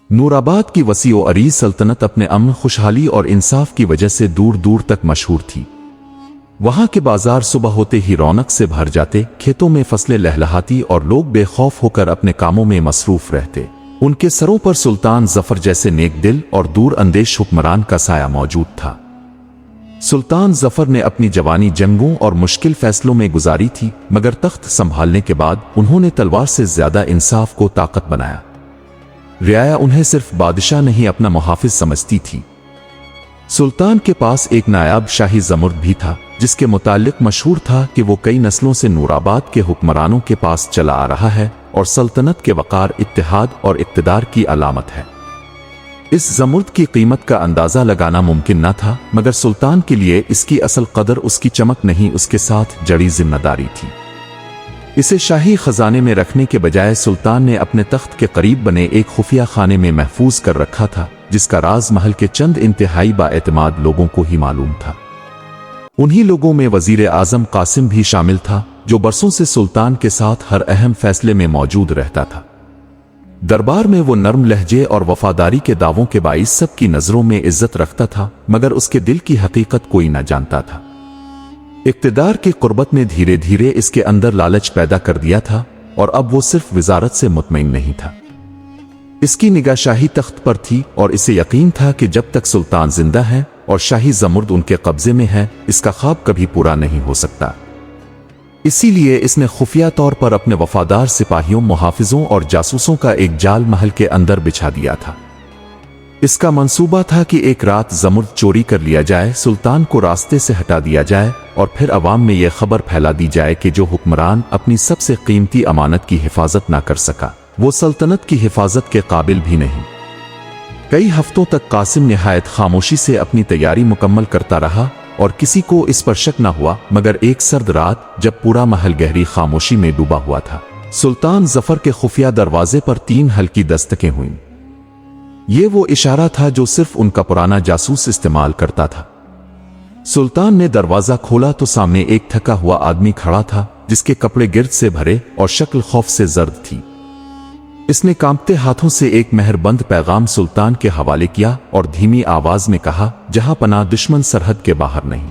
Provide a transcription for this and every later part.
نورآباد کی وسیع و عریض سلطنت اپنے امن، خوشحالی اور انصاف کی وجہ سے دور دور تک مشہور تھی۔ وہاں کے بازار صبح ہوتے ہی رونق سے بھر جاتے، کھیتوں میں فصلیں لہلہاتی اور لوگ بے خوف ہو کر اپنے کاموں میں مصروف رہتے۔ ان کے سروں پر سلطان ظفر جیسے نیک دل اور دور اندیش حکمران کا سایہ موجود تھا۔ سلطان ظفر نے اپنی جوانی جنگوں اور مشکل فیصلوں میں گزاری تھی، مگر تخت سنبھالنے کے بعد انہوں نے تلوار سے زیادہ انصاف کو طاقت بنایا۔ رعایا انہیں صرف بادشاہ نہیں اپنا محافظ سمجھتی تھی۔ سلطان کے پاس ایک نایاب شاہی زمرد بھی تھا، جس کے متعلق مشہور تھا کہ وہ کئی نسلوں سے نورآباد کے حکمرانوں کے پاس چلا آ رہا ہے اور سلطنت کے وقار، اتحاد اور اقتدار کی علامت ہے۔ اس زمرد کی قیمت کا اندازہ لگانا ممکن نہ تھا، مگر سلطان کے لیے اس کی اصل قدر اس کی چمک نہیں، اس کے ساتھ جڑی ذمہ داری تھی۔ اسے شاہی خزانے میں رکھنے کے بجائے سلطان نے اپنے تخت کے قریب بنے ایک خفیہ خانے میں محفوظ کر رکھا تھا، جس کا راز محل کے چند انتہائی بااعتماد لوگوں کو ہی معلوم تھا۔ انہی لوگوں میں وزیر اعظم قاسم بھی شامل تھا، جو برسوں سے سلطان کے ساتھ ہر اہم فیصلے میں موجود رہتا تھا۔ دربار میں وہ نرم لہجے اور وفاداری کے دعووں کے باعث سب کی نظروں میں عزت رکھتا تھا، مگر اس کے دل کی حقیقت کوئی نہ جانتا تھا۔ اقتدار کی قربت نے دھیرے دھیرے اس کے اندر لالچ پیدا کر دیا تھا، اور اب وہ صرف وزارت سے مطمئن نہیں تھا۔ اس کی نگاہ شاہی تخت پر تھی، اور اسے یقین تھا کہ جب تک سلطان زندہ ہے اور شاہی زمرد ان کے قبضے میں ہے، اس کا خواب کبھی پورا نہیں ہو سکتا۔ اسی لیے اس نے خفیہ طور پر اپنے وفادار سپاہیوں، محافظوں اور جاسوسوں کا ایک جال محل کے اندر بچھا دیا تھا۔ اس کا منصوبہ تھا کہ ایک رات زمرد چوری کر لیا جائے، سلطان کو راستے سے ہٹا دیا جائے، اور پھر عوام میں یہ خبر پھیلا دی جائے کہ جو حکمران اپنی سب سے قیمتی امانت کی حفاظت نہ کر سکا، وہ سلطنت کی حفاظت کے قابل بھی نہیں۔ کئی ہفتوں تک قاسم نہایت خاموشی سے اپنی تیاری مکمل کرتا رہا، اور کسی کو اس پر شک نہ ہوا، مگر ایک سرد رات جب پورا محل گہری خاموشی میں ڈوبا ہوا تھا، سلطان ظفر کے خفیہ دروازے پر 3 ہلکی دستکیں ہوئیں۔ یہ وہ اشارہ تھا جو صرف ان کا پرانا جاسوس استعمال کرتا تھا۔ سلطان نے دروازہ کھولا تو سامنے ایک تھکا ہوا آدمی کھڑا تھا، جس کے کپڑے گرد سے بھرے اور شکل خوف سے زرد تھی۔ اس نے کانپتے ہاتھوں سے ایک مہر بند پیغام سلطان کے حوالے کیا اور دھیمی آواز میں کہا، جہاں پناہ دشمن سرحد کے باہر نہیں،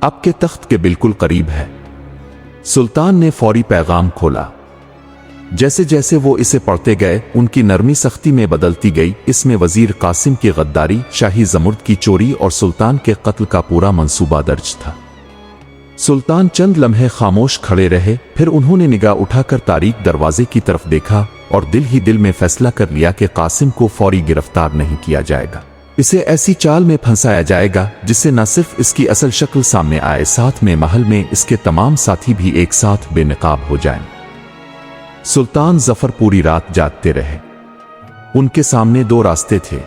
آپ کے تخت کے بالکل قریب ہے۔ سلطان نے فوری پیغام کھولا۔ جیسے جیسے وہ اسے پڑھتے گئے، ان کی نرمی سختی میں بدلتی گئی۔ اس میں وزیر قاسم کی غداری، شاہی زمرد کی چوری اور سلطان کے قتل کا پورا منصوبہ درج تھا۔ سلطان چند لمحے خاموش کھڑے رہے، پھر انہوں نے نگاہ اٹھا کر تاریک دروازے کی طرف دیکھا اور دل ہی دل میں فیصلہ کر لیا کہ قاسم کو فوری گرفتار نہیں کیا جائے گا۔ اسے ایسی چال میں پھنسایا جائے گا جس سے نہ صرف اس کی اصل شکل سامنے آئے، ساتھ میں محل میں اس کے تمام ساتھی بھی ایک ساتھ بے نقاب ہو جائیں۔ سلطان ظفر پوری رات جاگتے رہے۔ ان کے سامنے 2 راستے تھے۔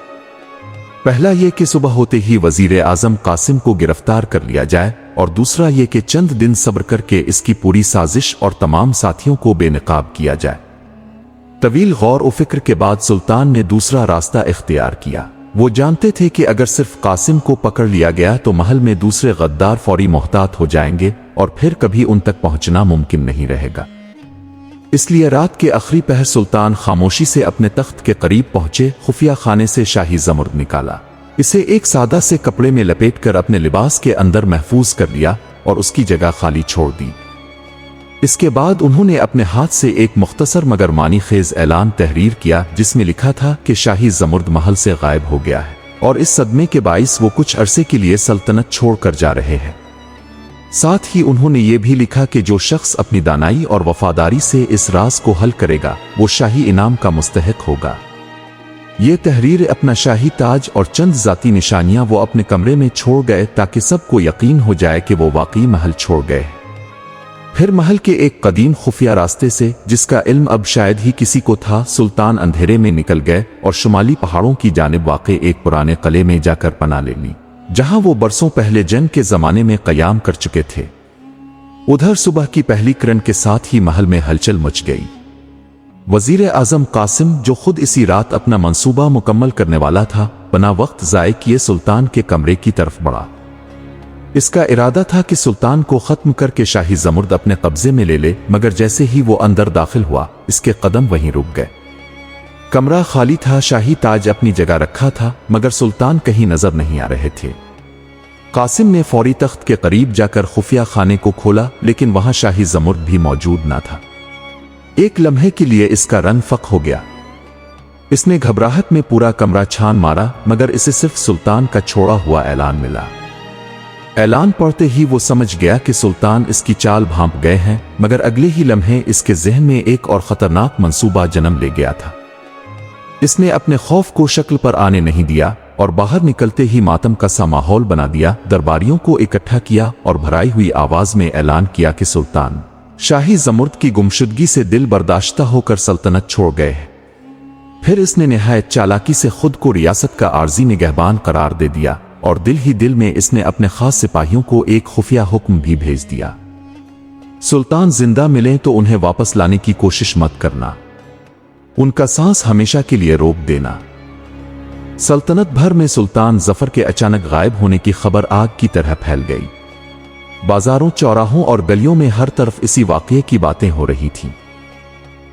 پہلا یہ کہ صبح ہوتے ہی وزیر اعظم قاسم کو گرفتار کر لیا جائے، اور دوسرا یہ کہ چند دن صبر کر کے اس کی پوری سازش اور تمام ساتھیوں کو بے نقاب کیا جائے۔ طویل غور و فکر کے بعد سلطان نے دوسرا راستہ اختیار کیا۔ وہ جانتے تھے کہ اگر صرف قاسم کو پکڑ لیا گیا تو محل میں دوسرے غدار فوری محتاط ہو جائیں گے، اور پھر کبھی ان تک پہنچنا ممکن نہیں رہے گا۔ اس لیے رات کے آخری پہر سلطان خاموشی سے اپنے تخت کے قریب پہنچے، خفیہ خانے سے شاہی زمرد نکالا، اسے ایک سادہ سے کپڑے میں لپیٹ کر اپنے لباس کے اندر محفوظ کر لیا اور اس کی جگہ خالی چھوڑ دی۔ اس کے بعد انہوں نے اپنے ہاتھ سے ایک مختصر مگر معنی خیز اعلان تحریر کیا، جس میں لکھا تھا کہ شاہی زمرد محل سے غائب ہو گیا ہے، اور اس صدمے کے باعث وہ کچھ عرصے کے لیے سلطنت چھوڑ کر جا رہے ہیں۔ ساتھ ہی انہوں نے یہ بھی لکھا کہ جو شخص اپنی دانائی اور وفاداری سے اس راز کو حل کرے گا، وہ شاہی انعام کا مستحق ہوگا۔ یہ تحریر اپنا شاہی تاج اور چند ذاتی نشانیاں وہ اپنے کمرے میں چھوڑ گئے تاکہ سب کو یقین ہو جائے کہ وہ واقعی محل چھوڑ گئے۔ پھر محل کے ایک قدیم خفیہ راستے سے، جس کا علم اب شاید ہی کسی کو تھا، سلطان اندھیرے میں نکل گئے اور شمالی پہاڑوں کی جانب واقع ایک پرانے قلعے میں جا کر پناہ لے لی، جہاں وہ برسوں پہلے جنگ کے زمانے میں قیام کر چکے تھے۔ ادھر صبح کی پہلی کرن کے ساتھ ہی محل میں ہلچل مچ گئی۔ وزیر اعظم قاسم، جو خود اسی رات اپنا منصوبہ مکمل کرنے والا تھا، بنا وقت ضائع کیے سلطان کے کمرے کی طرف بڑھا۔ اس کا ارادہ تھا کہ سلطان کو ختم کر کے شاہی زمرد اپنے قبضے میں لے لے، مگر جیسے ہی وہ اندر داخل ہوا، اس کے قدم وہیں رک گئے۔ कमरा खाली था, शाही ताज अपनी जगह रखा था, मगर सुल्तान कहीं नजर नहीं आ रहे थे। कासिम ने फौरी तख्त के करीब जाकर खुफिया खाने को खोला, लेकिन वहां शाही ज़मुर्द भी मौजूद न था। एक लम्हे के लिए इसका रंग फक हो गया। इसने घबराहट में पूरा कमरा छान मारा, मगर इसे सिर्फ सुल्तान का छोड़ा हुआ ऐलान मिला। ऐलान पढ़ते ही वो समझ गया कि सुल्तान इसकी चाल भांप गए हैं, मगर अगले ही लम्हे इसके ज़हन में एक और ख़तरनाक मंसूबा जन्म ले गया था। इसने अपने खौफ को शक्ल पर आने नहीं दिया और बाहर निकलते ही मातम का सा माहौल बना दिया। दरबारियों को इकट्ठा किया और भराई हुई आवाज में ऐलान किया कि सुल्तान शाही ज़मुर्द की गुमशुदगी से दिल बर्दाश्ता होकर सल्तनत छोड़ गए हैं। फिर इसने निहायत चालाकी से खुद को रियासत का आर्जी निगहबान करार दे दिया और दिल ही दिल में इसने अपने खास सिपाहियों को एक खुफिया हुक्म भी भेज दिया। सुल्तान जिंदा मिले तो उन्हें वापस लाने की कोशिश मत करना, उनका सांस हमेशा के लिए रोक देना। सल्तनत भर में सुल्तान जफर के अचानक गायब होने की खबर आग की तरह फैल गई। बाजारों, चौराहों और गलियों में हर तरफ इसी वाकये की बातें हो रही थीं।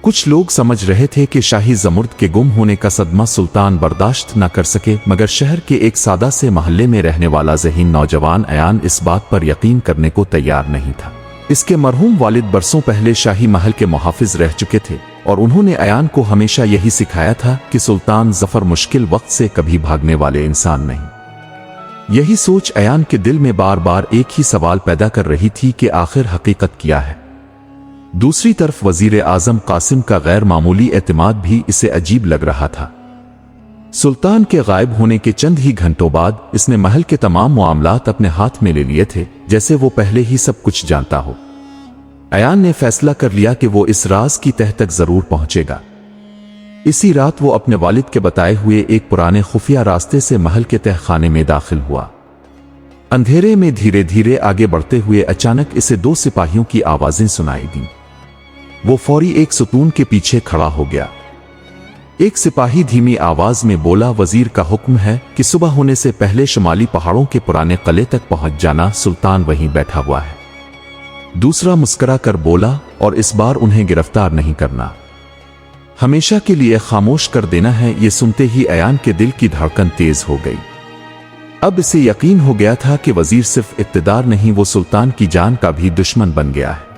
कुछ लोग समझ रहे थे कि शाही ज़मुर्द के गुम होने का सदमा सुल्तान बर्दाश्त न कर सके, मगर शहर के एक सादा से महल्ले में रहने वाला ज़हीन नौजवान अयान इस बात पर यकीन करने को तैयार नहीं था। इसके मरहूम वालिद बरसों पहले शाही महल के मुहाफिज रह चुके थे और उन्होंने अयान को हमेशा यही सिखाया था कि सुल्तान जफर मुश्किल वक्त से कभी भागने वाले इंसान नहीं। यही सोच अयान के दिल में बार बार एक ही सवाल पैदा कर रही थी कि आखिर हकीकत क्या है। दूसरी तरफ वजीर आजम कासिम का गैर मामूली एतमाद भी इसे अजीब लग रहा था। सुल्तान के गायब होने के चंद ही घंटों बाद इसने महल के तमाम मामलात अपने हाथ में ले लिए थे, जैसे वो पहले ही सब कुछ जानता हो। अयान ने फैसला कर लिया कि वो इस राज की तह तक जरूर पहुंचेगा। इसी रात वो अपने वालिद के बताए हुए एक पुराने खुफिया रास्ते से महल के तहखाने में दाखिल हुआ। अंधेरे में धीरे धीरे आगे बढ़ते हुए अचानक इसे दो सिपाहियों की आवाजें सुनाई दी। वो फौरी एक सुतून के पीछे खड़ा हो गया। एक सिपाही धीमी आवाज में बोला, वजीर का हुक्म है कि सुबह होने से पहले शुमाली पहाड़ों के पुराने किले तक पहुंच जाना, सुल्तान वहीं बैठा हुआ है। दूसरा मुस्कुरा कर बोला, और इस बार उन्हें गिरफ्तार नहीं करना, हमेशा के लिए खामोश कर देना है। ये सुनते ही अयान के दिल की धड़कन तेज हो गई। अब इसे यकीन हो गया था कि वजीर सिर्फ इक़्तिदार नहीं, वो सुल्तान की जान का भी दुश्मन बन गया है।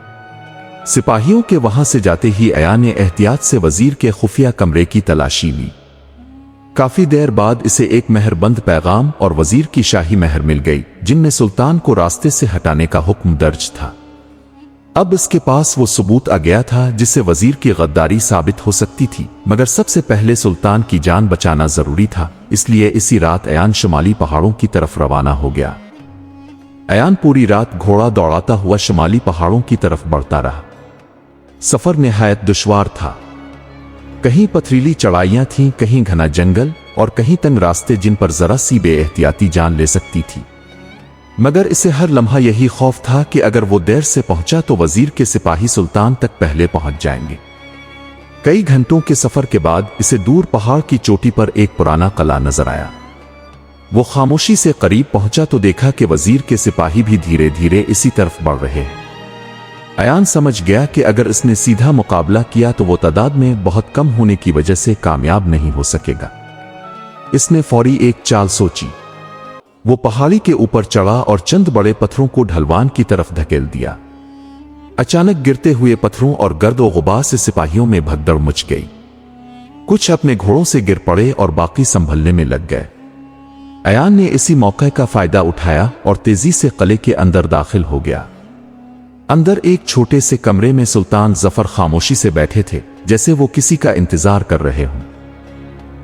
सिपाहियों के वहां से जाते ही अयान ने एहतियात से वजीर के खुफिया कमरे की तलाशी ली। काफी देर बाद इसे एक मेहरबंद पैगाम और वजीर की शाही मेहर मिल गई, जिनमें सुल्तान को रास्ते से हटाने का हुक्म दर्ज था। अब इसके पास वो सबूत आ गया था जिससे वजीर की गद्दारी साबित हो सकती थी, मगर सबसे पहले सुल्तान की जान बचाना जरूरी था। इसलिए इसी रात अयान शुमाली पहाड़ों की तरफ रवाना हो गया। अयान पूरी रात घोड़ा दौड़ाता हुआ शुमाली पहाड़ों की तरफ बढ़ता रहा। सफर निहायत दुश्वार था। कहीं पथरीली चढ़ाइयां थीं, कहीं घना जंगल और कहीं तंग रास्ते जिन पर जरा सी बेएहतियाती जान ले सकती थी। मगर इसे हर लम्हा यही खौफ था कि अगर वो देर से पहुंचा तो वजीर के सिपाही सुल्तान तक पहले पहुंच जाएंगे। कई घंटों के सफर के बाद इसे दूर पहाड़ की चोटी पर एक पुराना किला नजर आया। वो खामोशी से करीब पहुंचा तो देखा कि वजीर के सिपाही भी धीरे धीरे इसी तरफ बढ़ रहे हैं। अयान समझ गया कि अगर इसने सीधा मुकाबला किया तो वो तादाद में बहुत कम होने की वजह से कामयाब नहीं हो सकेगा। इसने फौरी एक चाल सोची। वो पहाड़ी के ऊपर चढ़ा और चंद बड़े पत्थरों को ढलवान की तरफ धकेल दिया। अचानक गिरते हुए पत्थरों और गर्द और गुबार से सिपाहियों में भगदड़ मच गई। कुछ अपने घोड़ों से गिर पड़े और बाकी संभलने में लग गए। अयान ने इसी मौके का फायदा उठाया और तेजी से किले के अंदर दाखिल हो गया। अंदर एक छोटे से कमरे में सुल्तान जफर खामोशी से बैठे थे, जैसे वो किसी का इंतजार कर रहे हों।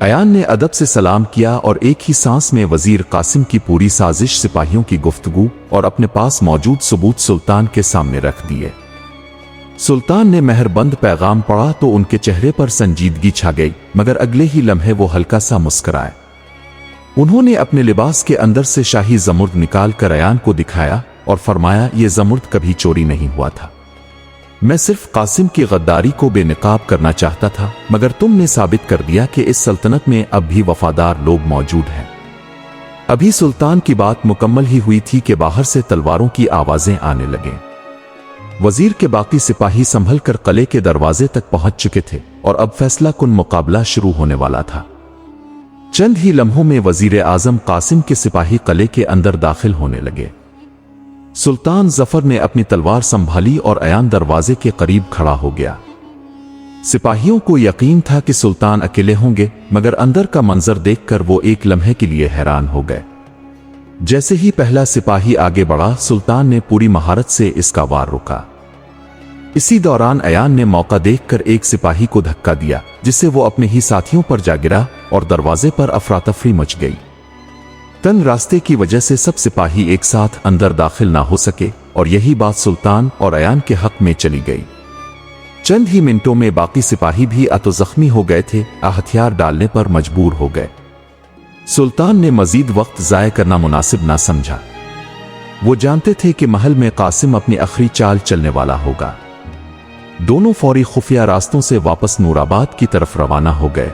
अयान ने अदब से सलाम किया और एक ही सांस में वजीर कासिम की पूरी साजिश, सिपाहियों की गुफ्तगू और अपने पास मौजूद सबूत सुल्तान के सामने रख दिए। सुल्तान ने मेहरबंद पैगाम पढ़ा तो उनके चेहरे पर संजीदगी छा गई, मगर अगले ही लम्हे वो हल्का सा मुस्कुराए। उन्होंने अपने लिबास के अंदर से शाही ज़मुर्द निकाल कर अयान को दिखाया और फरमाया, ये ज़मुर्द कभी चोरी नहीं हुआ था। मैं सिर्फ कासिम की गद्दारी को बेनकाब करना चाहता था, मगर तुमने साबित कर दिया कि इस सल्तनत में अब भी वफादार लोग मौजूद हैं। अभी सुल्तान की बात मुकम्मल ही हुई थी कि बाहर से तलवारों की आवाजें आने लगे। वजीर के बाकी सिपाही संभल कर किले के दरवाजे तक पहुंच चुके थे। और अब फैसला कुन मुकाबला शुरू होने वाला था। चंद ही लम्हों में वजीर आजम कासिम के सिपाही किले के अंदर दाखिल होने लगे। सुल्तान जफर ने अपनी तलवार संभाली और अयान दरवाजे के करीब खड़ा हो गया। सिपाहियों को यकीन था कि सुल्तान अकेले होंगे, मगर अंदर का मंजर देखकर वो एक लम्हे के लिए हैरान हो गए। जैसे ही पहला सिपाही आगे बढ़ा, सुल्तान ने पूरी महारत से इसका वार रोका। इसी दौरान अयान ने मौका देखकर एक सिपाही को धक्का दिया, जिससे वो अपने ही साथियों पर जा गिरा और दरवाजे पर अफरातफरी मच गई। तंग रास्ते की वजह से सब सिपाही एक साथ अंदर दाखिल ना हो सके और यही बात सुल्तान और अयान के हक में चली गई। चंद ही मिनटों में बाकी सिपाही भी अतो जख्मी हो गए थे, हथियार डालने पर मजबूर हो गए। सुल्तान ने मजीद वक्त जाया करना मुनासिब ना समझा। वो जानते थे कि महल में कासिम अपनी आखिरी चाल चलने वाला होगा। दोनों फौरी खुफिया रास्तों से वापस नूराबाद की तरफ रवाना हो गए।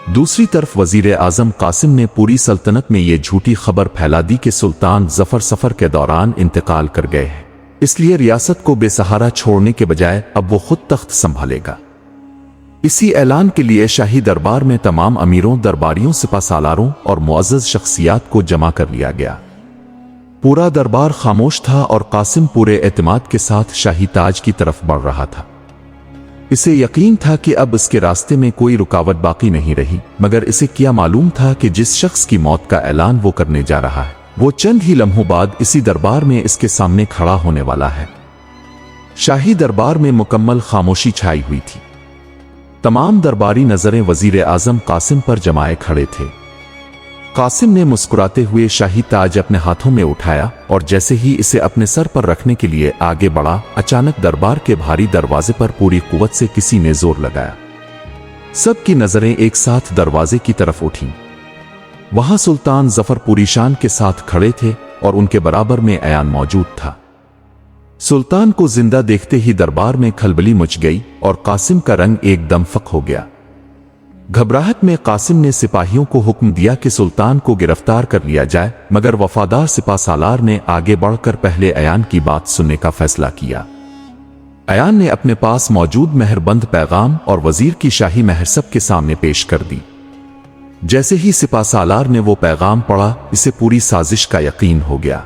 दूसरी तरफ वजीर आजम कासिम ने पूरी सल्तनत में ये झूठी खबर फैला दी कि सुल्तान जफर सफर के दौरान इंतकाल कर गए हैं, इसलिए रियासत को बेसहारा छोड़ने के बजाय अब वो खुद तख्त संभालेगा। इसी ऐलान के लिए शाही दरबार में तमाम अमीरों, दरबारियों, सिपासालारों और मुअज़्ज़ज़ शख्सियात को जमा कर लिया गया। पूरा दरबार खामोश था और कासिम पूरे एतमाद के साथ शाही ताज की तरफ बढ़ रहा था। इसे यकीन था कि अब इसके रास्ते में कोई रुकावट बाकी नहीं रही, मगर इसे क्या मालूम था कि जिस शख्स की मौत का ऐलान वो करने जा रहा है, वो चंद ही लम्हों बाद इसी दरबार में इसके सामने खड़ा होने वाला है। शाही दरबार में मुकम्मल खामोशी छाई हुई थी। तमाम दरबारी नजरें वजीर आजम कासिम पर जमाए खड़े थे। कासिम ने मुस्कुराते हुए शाही ताज अपने हाथों में उठाया और जैसे ही इसे अपने सर पर रखने के लिए आगे बढ़ा, अचानक दरबार के भारी दरवाजे पर पूरी कुव्वत से किसी ने जोर लगाया। सबकी नजरें एक साथ दरवाजे की तरफ उठीं। वहां सुल्तान जफर पूरी शान के साथ खड़े थे और उनके बराबर में अयान मौजूद था। सुल्तान को जिंदा देखते ही दरबार में खलबली मच गई और कासिम का रंग एकदम फक हो गया। घबराहट में कासिम ने सिपाहियों को हुक्म दिया कि सुल्तान को गिरफ्तार कर लिया जाए, मगर वफादार सिपासालार ने आगे बढ़कर पहले अयान की बात सुनने का फैसला किया। अयान ने अपने पास मौजूद मेहरबंद पैगाम और वजीर की शाही महर सबके सामने पेश कर दी। जैसे ही सिपासालार ने वो पैगाम पढ़ा, इसे पूरी साजिश का यकीन हो गया।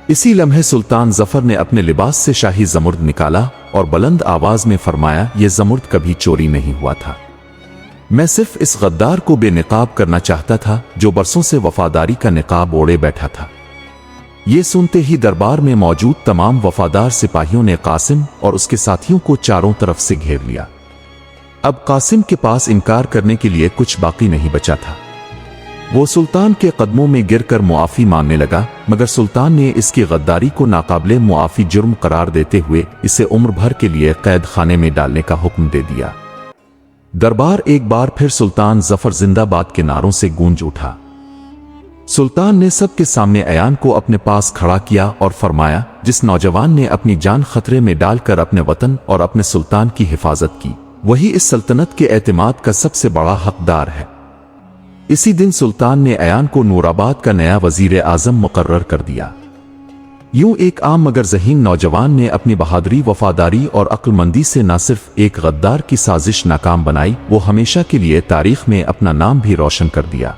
इसी लम्हे सुल्तान जफर ने अपने लिबास से शाही ज़मुर्द निकाला और बुलंद आवाज में फरमाया, ये ज़मुर्द कभी चोरी नहीं हुआ था। मैं सिर्फ इस गद्दार को बेनिकाब करना चाहता था जो बरसों से वफादारी का निकाब ओढ़े बैठा था। ये सुनते ही दरबार में मौजूद तमाम वफादार सिपाहियों ने कासिम और उसके साथियों को चारों तरफ से घेर लिया। अब कासिम के पास इनकार करने के लिए कुछ बाकी नहीं बचा था। वो सुल्तान के कदमों में गिरकर मुआफी मांगने लगा, मगर सुल्तान ने इसकी गद्दारी को नाकाबिले मुआफी जुर्म करार देते हुए इसे उम्र भर के लिए कैद खाने में डालने का हुक्म दे दिया। दरबार एक बार फिर सुल्तान जफर जिंदाबाद के नारों से गूंज उठा। सुल्तान ने सबके सामने अयान को अपने पास खड़ा किया और फरमाया, जिस नौजवान ने अपनी जान खतरे में डालकर अपने वतन और अपने सुल्तान की हिफाजत की, वही इस सल्तनत के एतमाद का सबसे बड़ा हकदार है। इसी दिन सुल्तान ने अयान को नूराबाद का नया वजीर आजम मुकर्रर कर दिया। यूं एक आम मगर ज़हीन नौजवान ने अपनी बहादुरी, वफादारी और अक्लमंदी से न सिर्फ एक गद्दार की साजिश नाकाम बनाई, वो हमेशा के लिए तारीख में अपना नाम भी रोशन कर दिया।